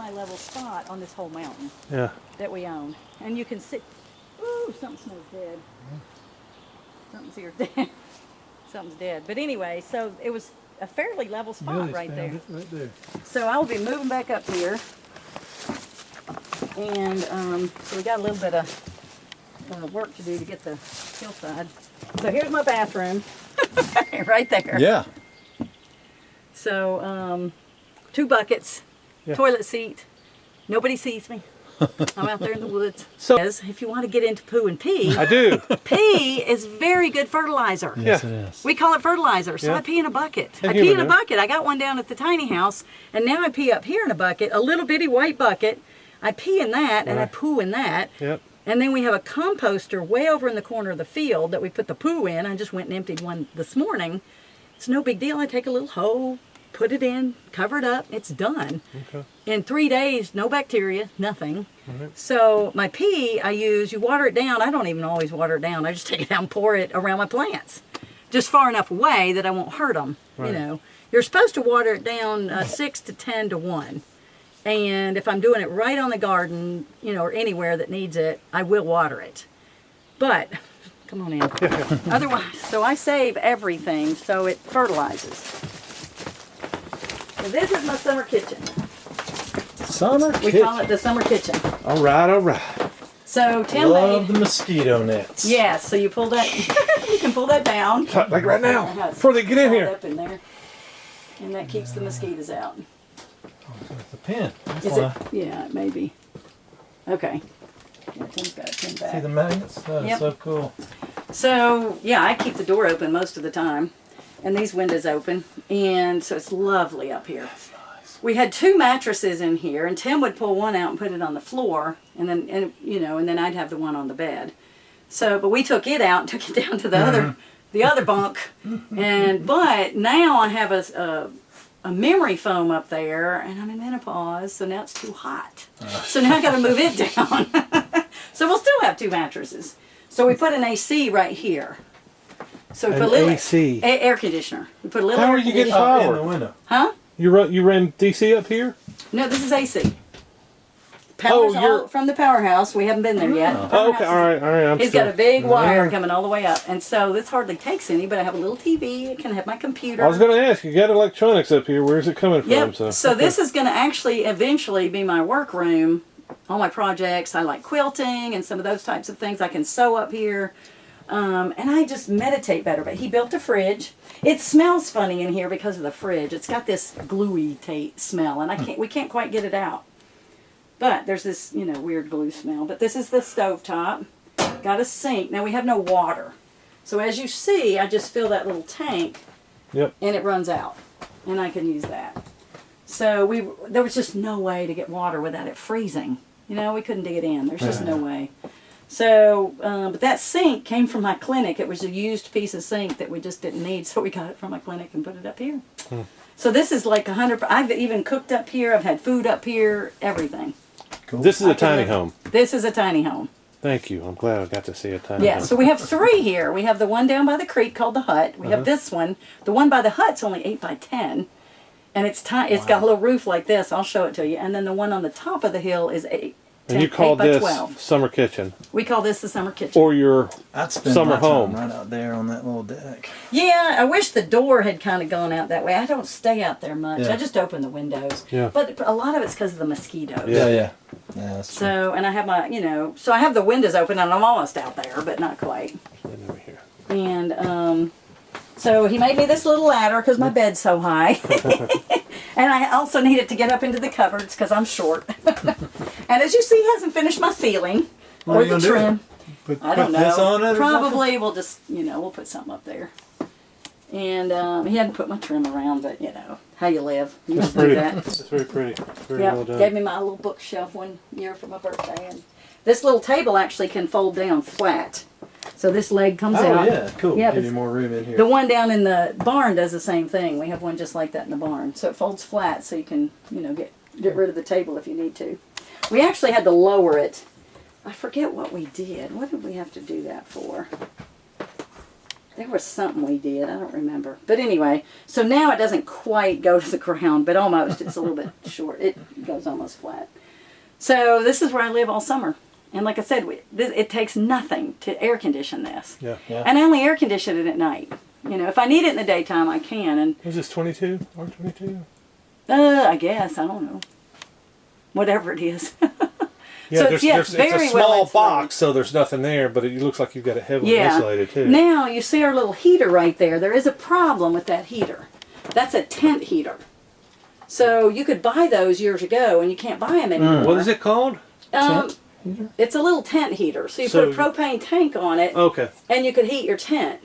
semi-level spot on this whole mountain. Yeah. That we own. And you can see, ooh, something smells dead. Something's here dead. Something's dead. But anyway, so it was a fairly level spot Billy's right there. Right there. So I will be moving back up here. And so we got a little bit of work to do to get the hillside. So here's my bathroom. Right there. Yeah. So 2 buckets, toilet seat. Nobody sees me. I'm out there in the woods. So if you want to get into poo and pee, I do. pee is very good fertilizer. Yes, it is. We call it fertilizer. So Yeah. I pee in a bucket. And I pee in a human, bucket. I got one down at the tiny house, and now I pee up here in a bucket, a little bitty white bucket. I pee in that, and I poo in that. Yep. And then we have a composter way over in the corner of the field that we put the poo in. I just went and emptied one this morning. It's no big deal. I take a little hoe, put it in, cover it up. It's done. Okay. In 3 days, no bacteria, nothing. Right. So my pee, you water it down. I don't even always water it down. I just take it down and pour it around my plants. Just far enough away that I won't hurt them. Right. You know, you're supposed to water it down 6 to 10 to 1. And if I'm doing it right on the garden, you know, or anywhere that needs it, I will water it. But, come on in. Otherwise, so I save everything so it fertilizes. So this is my summer kitchen. Summer We call it the summer kitchen. All right, all right. So Tim Love made, the mosquito nets. yeah, so you pull that, you can pull that down. Like right now, It has before they get in salt here. Up in there. And that keeps the mosquitoes out. The pin. That's Is why. it? Yeah, it may be. Okay. Yeah, Tim's got a pin back. See the magnets? That's Yep. so cool. So, yeah, I keep the door open most of the time, and these windows open, and so it's lovely up here. We had 2 mattresses in here, and Tim would pull one out and put it on the floor, and then I'd have the one on the bed. So, but we took it out and took it down to the other bunk, but now I have a memory foam up there, and I'm in menopause, so now it's too hot. So now I got to move it down. So we'll still have 2 mattresses. So we put an AC right here. So we An put a little AC? air conditioner. We put a little How air are you getting conditioner- In power? the window. Huh? You ran DC up here? No, this is AC. Power's all from the powerhouse. We haven't been there yet. The Oh, okay, powerhouse all right. I'm He's still, got a big wire coming all the way up. And so this hardly takes any, but I have a little TV. I can have my computer. I was going to ask, you got electronics up here. Where's it coming from? Yep. So, So this is going to actually eventually be my work room. All my projects. I like quilting and some of those types of things. I can sew up here. And I just meditate better. But he built a fridge. It smells funny in here because of the fridge. It's got this gluey smell, and we can't quite get it out. But there's this, weird glue smell. But this is the stovetop. Got a sink. Now we have no water. So as you see, I just fill that little tank. Yep. And it runs out. And I can use that. So there was just no way to get water without it freezing. We couldn't dig it in. There's just no way. So, but that sink came from my clinic. It was a used piece of sink that we just didn't need. So we got it from my clinic and put it up here. So this is like 100, I've even cooked up here. I've had food up here, everything. Cool. this is a tiny home. This is a tiny home. Thank you. I'm glad I got to see a tiny Yeah, home. so we have 3 here. We have the one down by the creek called the hut. We have this one. The one by the hut's only 8 by 10. And it's tiny. It's got a little roof like this. I'll show it to you. And then the one on the top of the hill is 8. And you 8 call by this 12. summer kitchen We call this the summer kitchen. or your I'd spend summer my time home. right out there on that little deck. Yeah, I wish the door had kind of gone out that way. I don't stay out there much. Yeah. I just open the windows. Yeah. But a lot of it's because of the mosquitoes. Yeah, that's true. So, and I have my, so I have the windows open and I'm almost out there, but not quite. over here. And so he made me this little ladder because my bed's so high. And I also needed to get up into the cupboards because I'm short. And as you see, he hasn't finished my ceiling What are or you the gonna do? trim. I don't know. this on it or Probably we'll just, we'll put something up there. And he hadn't put my trim around, but how you live. You That's just do pretty. that. That's very pretty. Very Yep. well done. Gave me my little bookshelf one year for my birthday. And this little table actually can fold down flat. So this leg comes Oh out. yeah, cool. Yeah, Give but you more room in here. the one down in the barn does the same thing. We have one just like that in the barn. So it folds flat so you can, get rid of the table if you need to. We actually had to lower it. I forget what we did. What did we have to do that for? There was something we did. I don't remember. But anyway, so now it doesn't quite go to the ground, but almost. It's a little bit short. It goes almost flat. So this is where I live all summer. And like I said, it takes nothing to air condition this. Yeah. And I only air condition it at night. You know, if I need it in the daytime, I can. And Was this 22? R22? I guess. I don't know. Whatever it is. Yeah, So it's very a small well insulated. box, so there's nothing there, but it looks like you've got it heavily insulated too. Now, you see our little heater right there. There is a problem with that heater. That's a tent heater. So you could buy those years ago, and you can't buy them anymore. What is it called? Tent heater? It's a little tent heater. So you So- put a propane tank on it, Okay. and you could heat your tent.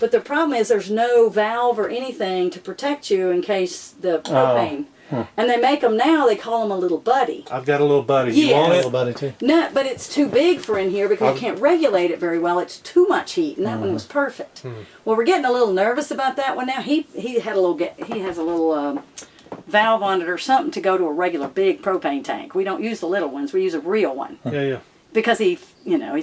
But the problem is there's no valve or anything to protect you in case the propane. And they make them now, they call them a little buddy. I've got a little buddy. You Yeah. want A it? little buddy too. No, but it's too big for in here because you can't regulate it very well. It's too much heat, and that one was perfect. Well, we're getting a little nervous about that one now. He has a little valve on it or something to go to a regular big propane tank. We don't use the little ones. We use a real one Yeah. because he's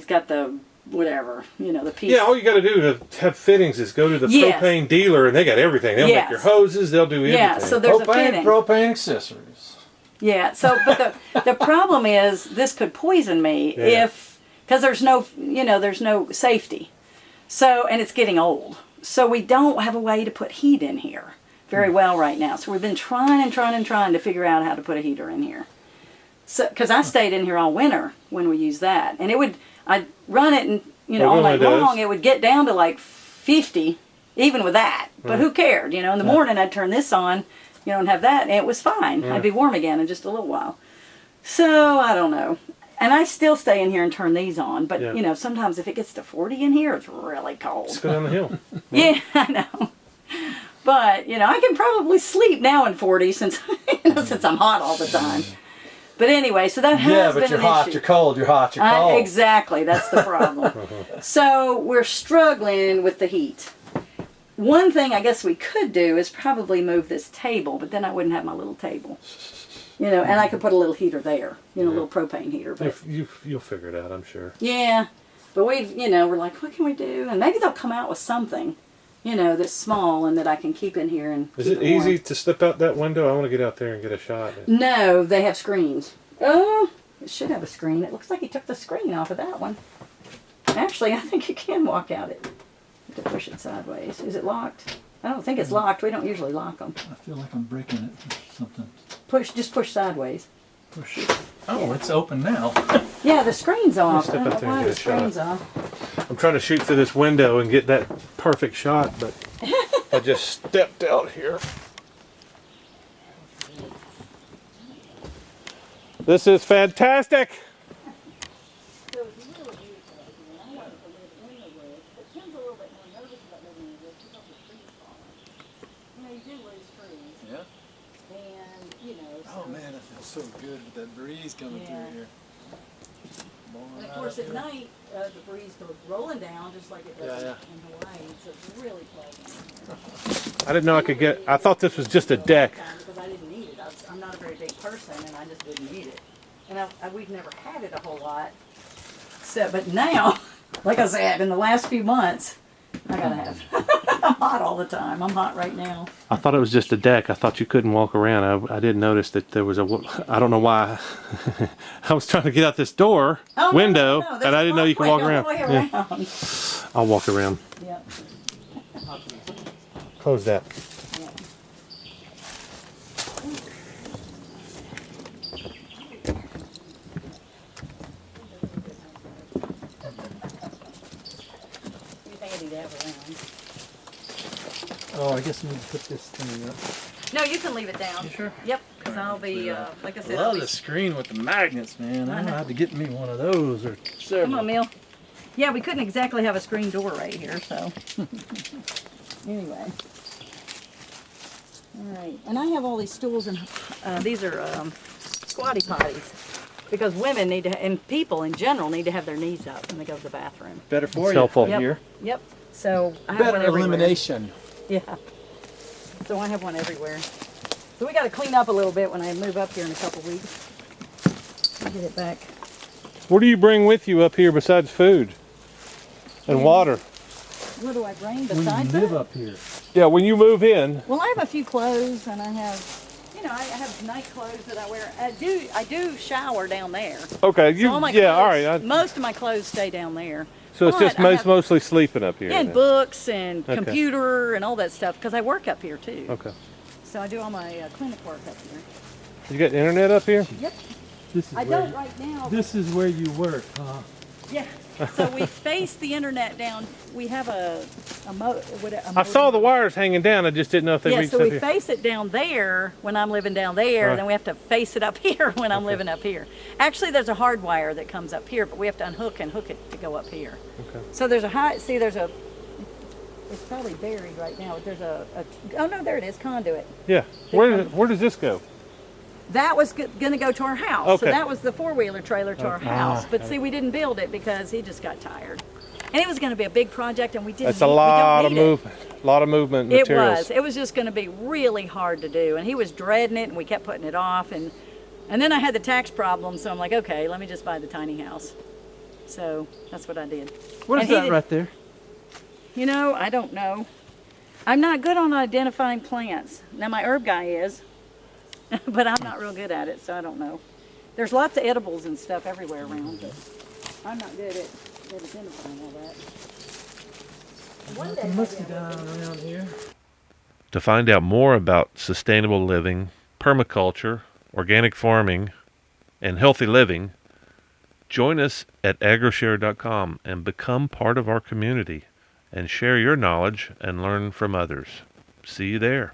got the whatever, the piece. Yeah, all you got to do to have fittings is go to the Yes. propane dealer, and they got everything. They'll Yes. make your hoses. They'll do everything. Yeah, so there's a fitting. Propane accessories. Yeah, so but the problem is this could poison me Yeah. because there's no safety. So, and it's getting old. So we don't have a way to put heat in here very well right now. So we've been trying to figure out how to put a heater in here. So, because I stayed in here all winter when we used that, and I'd run it and It all really night does. long. It would get down to like 50, even with that. But who cared? In the morning I'd turn this on, and have that, and it was fine. I'd be warm again in just a little while. So I don't know. And I still stay in here and turn these on, but Yeah. sometimes if it gets to 40 in here, it's really cold. Let's go down the hill. Yeah, I know. But I can probably sleep now in 40 since since I'm hot all the time. But anyway, so that has Yeah, but been you're an hot, issue. you're cold, you're hot, you're cold. Exactly, that's the problem. So we're struggling with the heat. One thing I guess we could do is probably move this table, but then I wouldn't have my little table. And I could put a little heater there, a little propane heater. But You'll figure it out, I'm sure. yeah, but we're like, what can we do? And maybe they'll come out with something, that's small and that I can keep in here and Is keep it warm. easy to slip out that window? I want to get out there and get a shot. No, they have screens. Oh, it should have a screen. It looks like he took the screen off of that one. Actually, I think you can walk out it. You have to push it sideways. Is it locked? I don't think it's locked. We don't usually lock them. I feel like I'm breaking it or something. Just push sideways. Push. Oh, it's open now. Yeah, the screen's off. I step don't out know there and why get the a shot. screen's off. I'm trying to shoot through this window and get that perfect shot, but I just stepped out here. This is fantastic. So it's really beautiful out here, and I wanted to live in the woods, but Tim's a little bit more nervous about living in the woods because the trees falling. You do lose trees, Yeah. and Oh man, it feels so good with that breeze coming Yeah. through here. And of course, at night, the breeze goes rolling down just like it does Yeah, in Hawaii, so it's really pleasant. I didn't know I could get. I thought this was just a deck. Because I didn't need it. I'm not a very big person, and I just didn't need it. And we've never had it a whole lot. So, but now, like I said, in the last few months, I gotta have. I'm hot all the time. I'm hot right now. I thought it was just a deck. I thought you couldn't walk around. I didn't notice that there was I don't know why. I was trying to get out this door Oh, window, no, and I didn't know you could walk around. Way Yeah, around. I'll walk around. Yep. Close that. Yep. You think I do that around? Oh, I guess I need to put this thing up. No, you can leave it down. You sure? Yep, because I'll be, like I I said, I'll love be... the screen with the magnets, man. I I'm gonna know. have to get me one of those or Come several. on, Mill. Yeah, we couldn't exactly have a screen door right here, so... Anyway. Alright, and I have all these stools, and these are squatty potties. Because women need to, and people in general, need to have their knees up when they go to the bathroom. Better for It's you. helpful. Yep. Here. Yep. So I have one Better everywhere. elimination. Yeah. So I have one everywhere. So we got to clean up a little bit when I move up here in a couple weeks. I'll get it back. What do you bring with you up here besides food and water? What do I bring When besides you live that? up here. Yeah, when you move in, Well, I have a few clothes, and I have, I have night clothes that I wear. I do shower down there. okay, So all my yeah, all clothes- right. Most of my clothes stay down there. So it's But just I have- mostly sleeping up here. And then. books and Okay. computer and all that stuff because I work up here too. Okay. So I do all my clinic work up here. You got internet up here? Yep. This is I where don't right now. This is where you work, huh? Yeah. So we face the internet down. We have a I saw the wires hanging down. I just didn't know if they Yeah, reached so up we here. face it down there when I'm living down there, Right. then we have to face it up here when I'm living up here. Actually, there's a hard wire that comes up here, but we have to unhook and hook it to go up here. Okay. So there's it's probably buried right now, but there's oh no, there it is, conduit. Yeah. Where does this go? That was going to go to our house. So Okay. that was the four-wheeler trailer to our house. But see, we didn't build it because he just got tired. And it was going to be a big project, and we didn't. That's a lot of movement. A lot of movement It materials. was. It was just going to be really hard to do, and he was dreading it, and we kept putting it off. And then I had the tax problem, so I'm like, okay, let me just buy the tiny house. So that's what I did. What is And he that did- right there? I don't know. I'm not good on identifying plants. Now my herb guy is, but I'm not real good at it, so I don't know. There's lots of edibles and stuff everywhere around, but I'm not good at identifying all that. One day Nothing I'll must be be able to- down around here. To find out more about sustainable living, permaculture, organic farming, and healthy living, join us at agroshare.com and become part of our community and share your knowledge and learn from others. See you there.